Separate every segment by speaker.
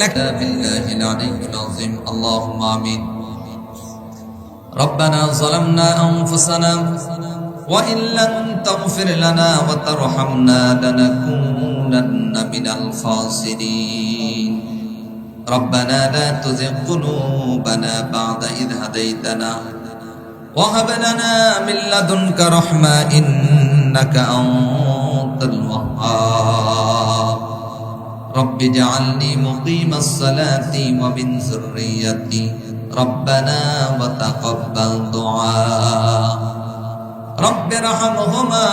Speaker 1: بالله العلي العظيم اللهم آمين. ربنا ظلمنا أنفسنا وإن لم تغفر لنا وترحمنا لنكونن من الخاسرين. ربنا لا تزغ قلوبنا بعد إذ هديتنا وهب لنا من لدنك رحمة إنك أنت الوهاب. رب اجعلني مقيم الصلاة ومن ذريتي ربنا وتقبل دعاء. رب ارحمهما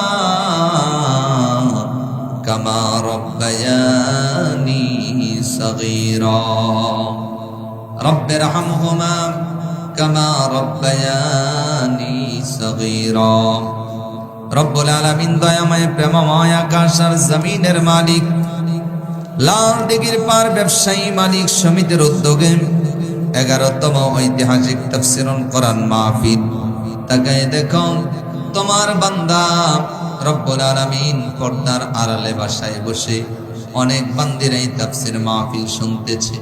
Speaker 1: كما ربياني صغيرا. رب ارحمهما كما ربياني صغيرا. রব্বুল আলামিন দয়াময় প্রেমময় আকাশ আর জমিনের মালিক, লাল দিঘির পার ব্যবসায়ী মালিক সমিতির উদ্যোগে 11তম ঐতিহাসিক তাফসীরুল কোরআন মাহফিল। তাকায় দেখো তোমার বান্দা রব্বুল আলামিন পর্দার আড়ালে বাসায় বসে অনেক বান্দির এই তাফসীর মাহফিল শুনতেছে।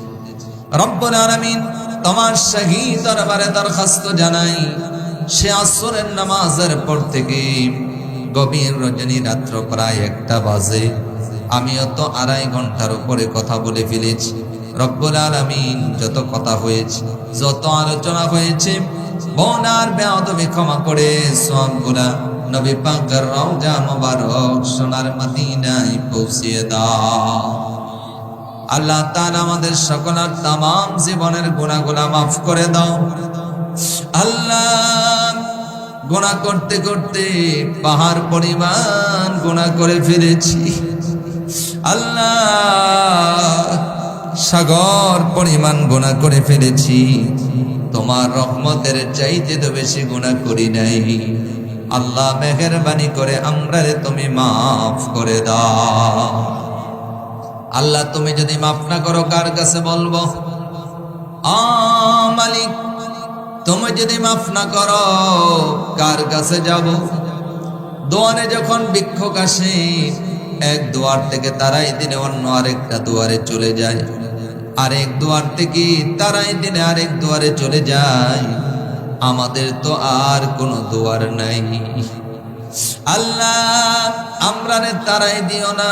Speaker 1: রব্বুল আলামিন তোমার শাহী দরবারে দরখাস্ত জানাই, সে আসরের নামাজের পর থেকে গভীর রজনী রাত্র প্রায় 1টা বাজে, আমিও তো 2.5 ঘন্টার উপরে কথা বলে ফেলেছি। রব্বুল আলামিন যত কথা হয়েছে, যত আলোচনা হয়েছে, বনার বেয়াদবি ক্ষমা করে সবগুলা নবী পাকের রওজা মোবারক সোনার মদিনায় পৌঁছিয়ে দাও। আল্লাহ তাআলা আমাদের সকলের তামাম জীবনের গুনাহগুলো মাফ করে দাও। আল্লাহ, গুনাহ করতে করতে পাহাড় পরিমাণ গুনাহ করে ফেলেছি। আল্লাহ, সাগর পরিমাণ গুনাহ করে ফেলেছি। তোমার রহমতের চাইতে তো বেশি গুনাহ করি নাই। আল্লাহ, মেহেরবানি করে আমরারে তুমি মাফ করে দাও। আল্লাহ, তুমি যদি মাফ না করো কার কাছে বলবো? মালিক, তুমি যদি মাফ না করো কার কাছে যাব? দোয়ারে যখন ভিক্ষুক আসে, এক দুয়ার থেকে তারাই দিনে অন্য আরেকটা দুয়ারে চলে যায়, আরেক দুয়ার থেকে তারাই দিনে আরেক দুয়ারে চলে যায়। আমাদের তো আর কোনো দুয়ার নাই। আল্লাহ, আমরারে তারাই দিও না,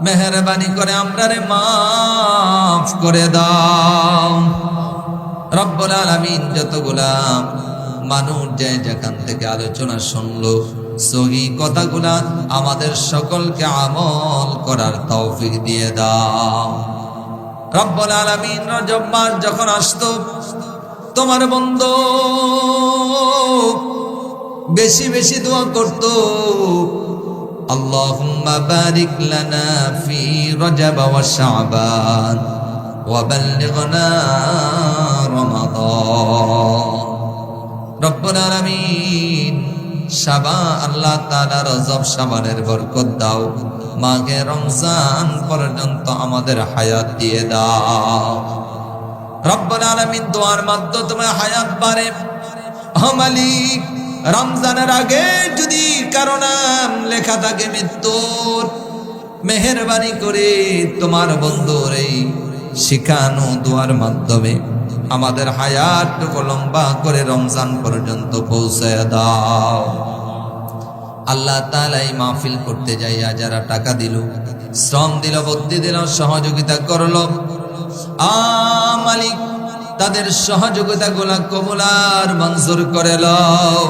Speaker 1: মেহেরবানি করে আমরারে মাফ করে দাও। রব্বুল আলামিন যতগুলা মানুষ যে যেখান থেকে আলোচনা শুনলো, সহি কথাগুলা আমাদের সকলকে আমল করার তৌফিক দিয়ে দাও। রব্বুল আলামিন রজব মাস যখন আসতো, তোমার বন্ধু বেশি বেশি দোয়া করতো, আল্লাহুম্মা বারিক লানা ফি রজব ওয়া শাবান ওয়া বাল্লিগনা রমাদান। রব্বুল আলামিন আল্লাহ তাআলা রজব শাবানের বরকত দাও, মাঘে রমজান পর্যন্ত আমাদের হায়াত দিয়ে দাও। রব্বুল আলামিন দোয়ার মাধ্যমে হায়াত বাড়ে। ও মালিক, রমজানের আগে যদি কারো নাম লেখা থাকে মৃত্যুর, মেহেরবানি করে তোমার বন্ধুর এই শিখানো দোয়ার মাধ্যমে আমাদের হায়াতটুকু লম্বা করে রমজান পর্যন্ত পৌঁছায় দাও। আল্লাহ তাআলা এই মাহফিল করতে যাইয়া যারা টাকা দিল, শ্রম দিল, বুদ্ধি দিল, সহযোগিতা করলো, মালিক তাদের সহযোগিতা গুলা কবুল আর মঞ্জুর করে লও।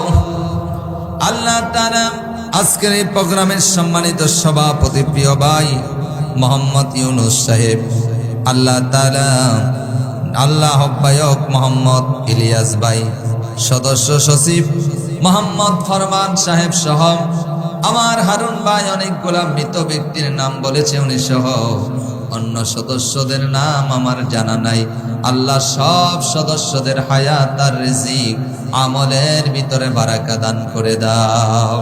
Speaker 1: আল্লাহ তাআলা আজকের এই প্রোগ্রামের সম্মানিত সভাপতি প্রিয় ভাই মোহাম্মদ ইউনুস সাহেব, আল্লাহ তাআলা আল্লাহ আহ্বায়ক মোহাম্মদ ইলিয়াস ভাই, সদস্য সচিব মোহাম্মদ ফরমান সাহেব সহ আমার হারুন ভাই অনেকগুলা মৃত ব্যক্তির নাম বলেছে, উনি সহ অন্য সদস্যদের নাম আমার জানা নাই। আল্লাহ, সব সদস্যদের হায়াত আর রিজিক আমলের ভিতরে বারাকা দান করে দাও।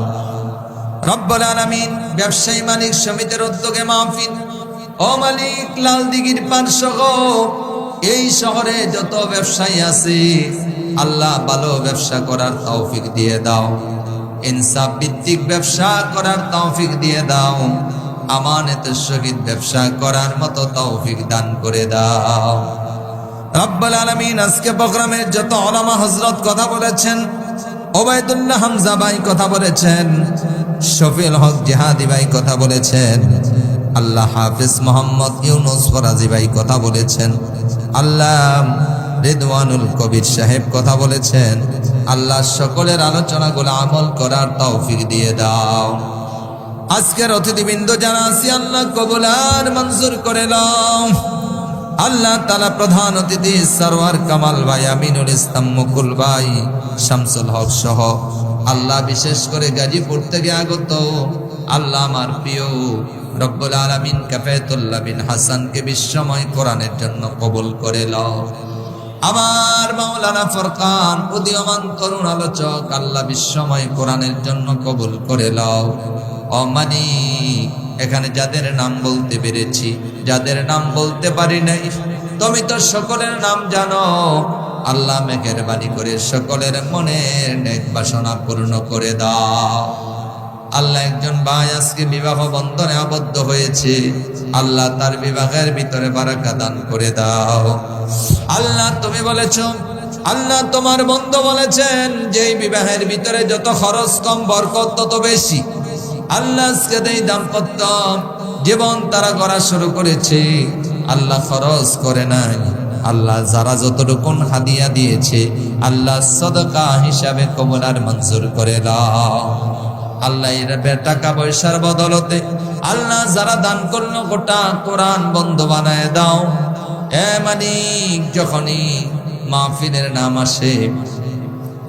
Speaker 1: রব্বুল আলামিন ব্যবসায়ী মালিক সমিতির উদ্যোগে মাহফিল, ও মালিক লাল দিঘির পার সহ এই শহরে যত ব্যবসায়ী আছে, আল্লাহ ভালো ব্যবসা করার তৌফিক দিয়ে দাও, ইনসাফ ভিত্তিক ব্যবসা করার তৌফিক দিয়ে দাও। আমানতের সহিত ব্যবসা করার মতো তৌফিক দান করে দাও। রব্বুল আলামিন আজকে প্রোগ্রামের যত উলামা হযরত কথা বলেছেন, ওবায়দুল্লাহ হামজা ভাই কথা বলেছেন, শফিউল হক জিহাদি ভাই কথা বলেছেন, আল্লাহ হাফেজ মোহাম্মদ ইউনুস ফরাজি ভাই কথা বলেছেন, আল্লাহ রিদওয়ানুল কবির সাহেব কথা বলেছেন। আল্লাহ সকলের আলোচনাগুলো আমল করার তৌফিক দিয়ে দাও। আজকের অতিথিবৃন্দ যারা আছি আল্লাহ কবুল আর মঞ্জুর করে নাও। আল্লাহ তাআলা প্রধান অতিথি সরওয়ার কামাল ভাই, আমিনুল ইসলাম মুকুল ভাই, শামসুল হক সহ আল্লাহ বিশেষ করে গাজীপুর থেকে আগত আল্লাহ আমার প্রিয় রব্বুল আলামিন কাফায়েতুল্লাহ বিন হাসানকে বিশ্বময় কোরআনের জন্য কবুল করে লও। আমার মাওলানা ফরকান উদীয়মান তরুণ আলোচক আল্লাহ বিশ্বময় কোরআনের জন্য কবুল করে লও। ও মালিক, এখানে যাদের নাম বলতে পেরেছি, যাদের নাম বলতে পারি নাই, তুমি তো সকলের নাম জানো। আল্লাহ মেহেরবানি করে সকলের মনের নেক বাসনা পূর্ণ করে দাও। আল্লাহ একজন ভাই আজকে বিবাহ বন্ধনে আবদ্ধ হয়েছে, আল্লাহ তার বিবাহের ভিতরে বারাকা দান করে দাও। আল্লাহ তুমি বলেছো, আল্লাহ তোমার বন্ধু বলেছেন যে বিবাহের ভিতরে যত খরচ কম বরকত তত বেশি। আল্লাহ আজকে এই দাম্পত্য জীবন তারা করা শুরু করেছে, আল্লাহ খরচ করে নাই। আল্লাহ যারা যতটুকুন হাদিয়া দিয়েছে আল্লাহ সদকা হিসাবে কবুল আর মঞ্জুর করে দাও। আল্লাহ এর টাকা পয়সার বদলতে আল্লাহ যারা দান করলো গোটা কোরআন বন্ধ বানায় দাও। এ মালিক, যখনই মাহফিলের নাম আসে,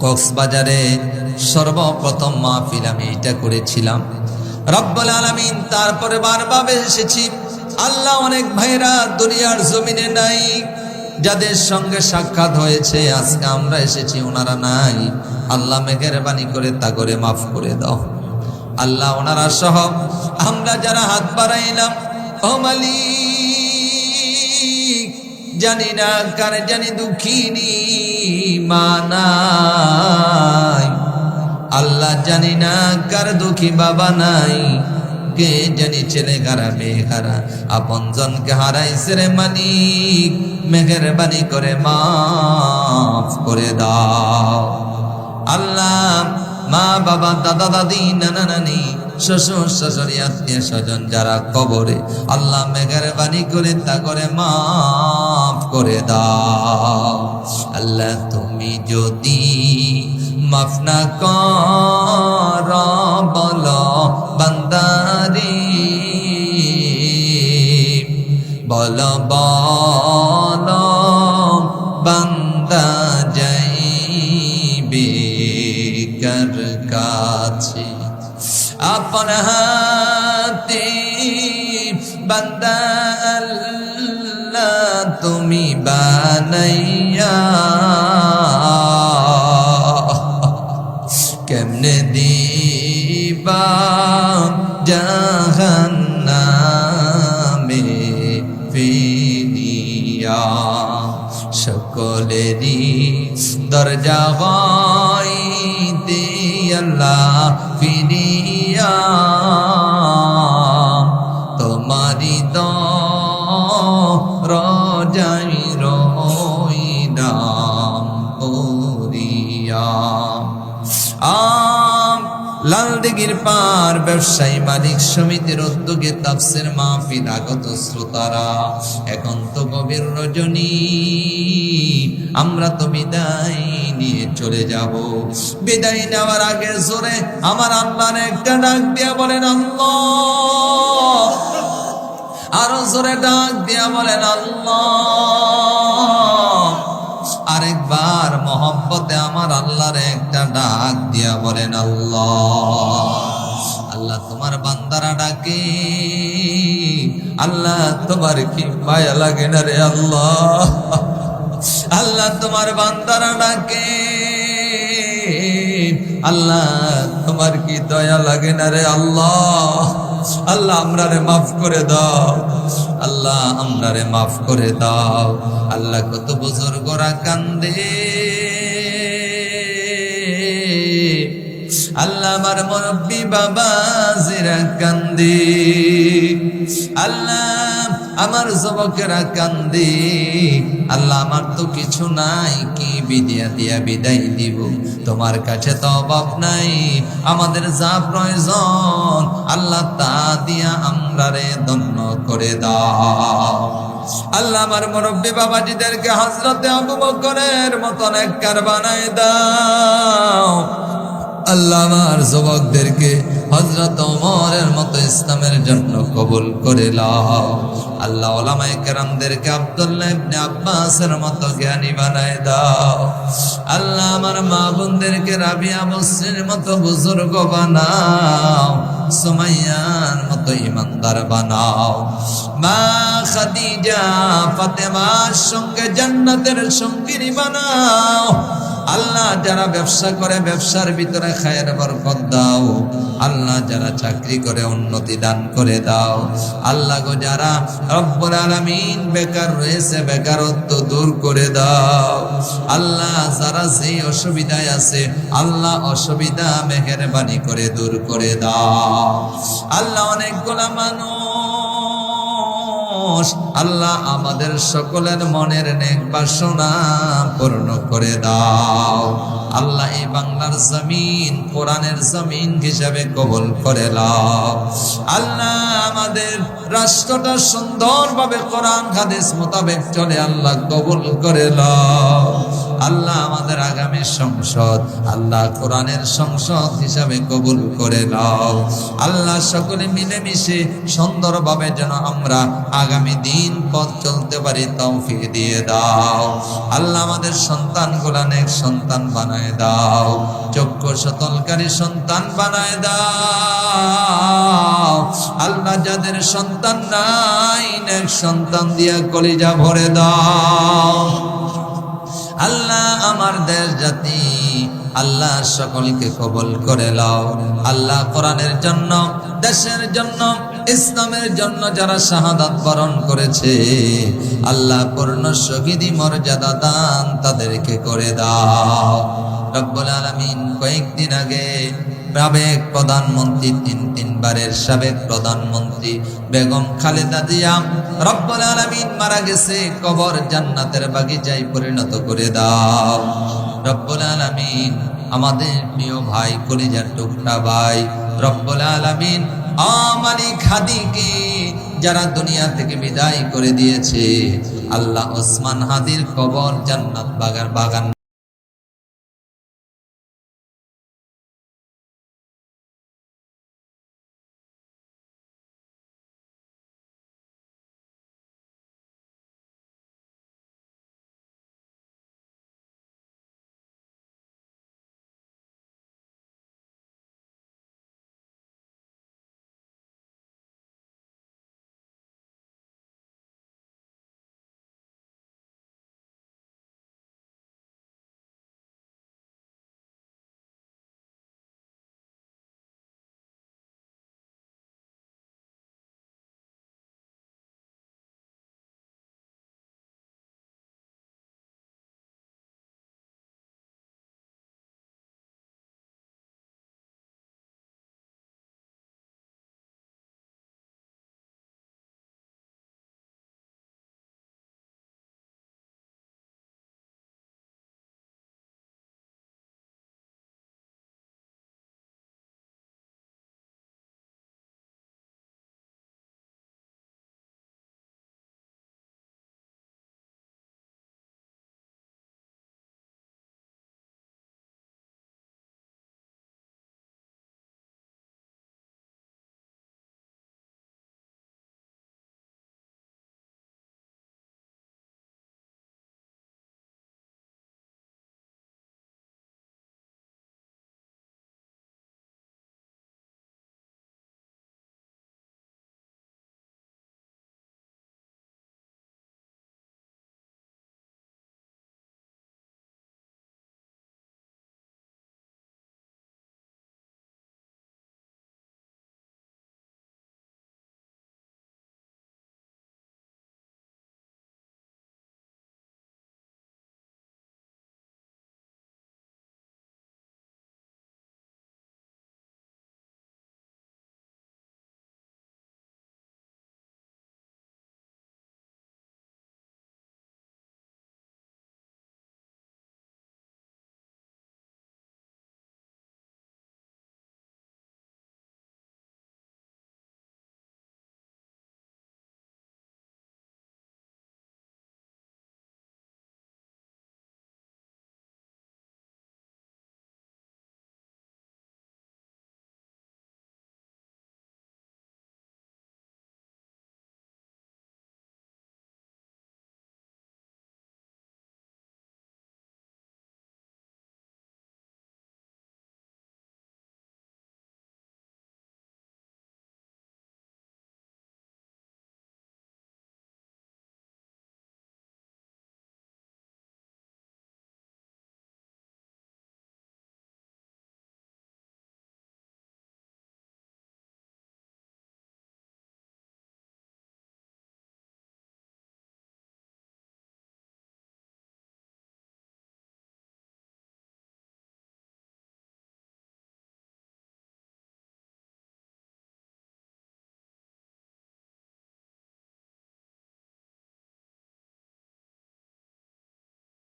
Speaker 1: কক্সবাজারে সর্বপ্রথম মাহফিল আমি এটা করেছিলাম রব্বুল আলামিন, তারপরে বারবার এসেছি। আল্লাহ অনেক ভাইরা দুনিয়ার জমিনে নাই, যাদের সঙ্গে সাক্ষাৎ হয়েছে আজকে আমরা এসেছি ওনারা নাই। আল্লাহ মেহেরবানি করে তা করে মাফ করে দাও। আল্লাহ ওনারা সহ আমরা যারা হাত বাড়াইলাম, ও মালিক, জানি না কার জানি দুঃখিনী মা নাই, আল্লাহ জানি না কার দুঃখী বাবা নাই, কে জানি ছেলে হারা মেয়ে হারা আপন জনকে হারাইছে রে মালিক, মেহেরবানি করে মাফ করে দাও। আল্লাহ মা বাবা দাদা দাদি নানা নানি শ্বশুর শাশুড়ি আত্মীয় স্বজন যারা কবরে, আল্লাহ মেহেরবানি করে তা করে মাফ করে দাও। আল্লাহ তুমি যদি মাফ না কর বলো বান্দারি, বলো বলো বান্দা যাইবে কার কাছে, আপন হাতে বান্দা আল্লাহ তুমি বানাইয়া কেমনে দিবা জাহান্নামে ফিরিয়া, সকলেরই দরজা হইতে আল্লাহ ফিরিয়া তোমারি দরজায় রইলাম পড়িয়া। লালদিঘির পার ব্যবসায়ী মালিক সমিতির উদ্যোগে তাফসীর মাহফিল আগত শ্রোতারা, এখন তো গভীর রজনী, আমরা তো বিদায় নিয়ে চলে যাব। বিদায় নেওয়ার আগে জোরে আমার আল্লাহর একটা ডাক দিয়া বলেন আল্লাহ, আরো জোরে ডাক দিয়া বলেন আল্লাহ, আরেকবার মহব্বতে আমার আল্লাহর একটা ডাক দিয়া বলেন আল্লাহ। আল্লাহ তোমার বান্দারা ডাকে, আল্লাহ তোমার কি মায়া লাগে না রে আল্লাহ, আল্লাহ তোমার বান্দারা ডাকে, আল্লাহ তোমার কি দয়া লাগে না রে আল্লাহ। আল্লাহ আমরা রে মাফ করে দাও, আল্লাহ আমরা রে মাফ করে দাও। আল্লাহ কত বুজুর্গরা কান্দে, আল্লাহ আমার মুরব্বী বাবা জিরা কান্দি, আল্লাহ আমার যুবকেরা কান্দি, আল্লাহ আমার তো কিছু নাই, কি বিদিয়া দিয়া বিদায় দিব, তোমার কাছে তো অভাব নাই, আমাদের যা প্রয়োজন আল্লাহ তা দিয়া আমরা রে ধন্য করে দাও। আল্লাহ আমার মুরব্বী বাবাজিদেরকে হযরতে আবু বকরের মতন নেককার বানায় দাও। আল্লাহ আমার যুবকদেরকে হযরত ওমরের মতো ইসলামের জন্য কবুল করে নাও। আল্লাহ উলামায়ে কেরামদেরকে আব্দুল্লাহ ইবনে আব্বাসের মতো জ্ঞানী বানায় দাও। আল্লাহ আমার মা বোনদেরকে রাবিয়া বসরির মতো বুজুর্গ বানাও, সুমাইয়ার মতো ইমানদার বানাও, মা খাদিজা ফাতেমার সঙ্গে জান্নাতের সঙ্গিনী বানাও। আল্লাহ যারা ব্যবসা করে ব্যবসার ভিতরে খায়ের বরকত দাও। আল্লাহ যারা চাকরি করে উন্নতি দান করে দাও। আল্লাহ গো যারা রব্বুল আলামিন বেকার রয়েছে বেকারত্ব দূর করে দাও। আল্লাহ যারা সেই অসুবিধায় আছে আল্লাহ অসুবিধা মেহেরবানি করে দূর করে দাও। আল্লাহ অনেকগুলা মানুষ আল্লাহ আমাদের সকলের মনের নেক বাসনা পূর্ণ করে দাও। আল্লাহ এই বাংলার জমিন কোরআনের জমিন হিসাবে কবুল করে নাও। আল্লাহ আমাদের রাষ্ট্রটা সুন্দরভাবে কোরআন হাদিস মোতাবেক চলে আল্লাহ কবুল করে নাও। আল্লাহ আমাদের আগামী সংসদ আল্লাহ কোরআনের সংসদ হিসাবে কবুল করে নাও। আল্লাহ সকলে মিলেমিশে সুন্দরভাবে যেন আমরা আগামী দিন পথ চলতে পারি তৌফিক দিয়ে দাও। আল্লাহ আমাদের সন্তানগুলা নেক সন্তান বানায় দাও, চক্ষু সতলকারী সন্তান বানায় দাও। আল্লাহ যাদের সন্তান নাই নেক সন্তান দিয়া কলিজা ভরে দাও। আল্লাহ আমার দেশ জাতি আল্লাহ সকলকে কবুল করে নাও। আল্লাহ কোরআনের জন্য দেশের জন্য ইসলামের জন্য যারা শাহাদাত বরণ করেছে আল্লাহ পূর্ণ শহীদি মর্যাদা দান তাদেরকে করে দাও। রব্বুল আলামিন কয়েকদিন আগে সাবেক প্রধানমন্ত্রী তিনবারের সাবেক প্রধানমন্ত্রী বেগম খালেদা জিয়া রব্বুল আলামিন মারা গেছে, কবর জান্নাতের বাগিচায় পরিণত করে দাও। রব্বুল আলামিন আমাদের প্রিয় ভাই কলিজার টুকরা ভাই রব্বুল আলামিন মালিক হাদিকে যারা দুনিয়া থেকে বিদায় করে দিয়েছে আল্লাহ ওসমান হাদির কবর জান্নাত বাগান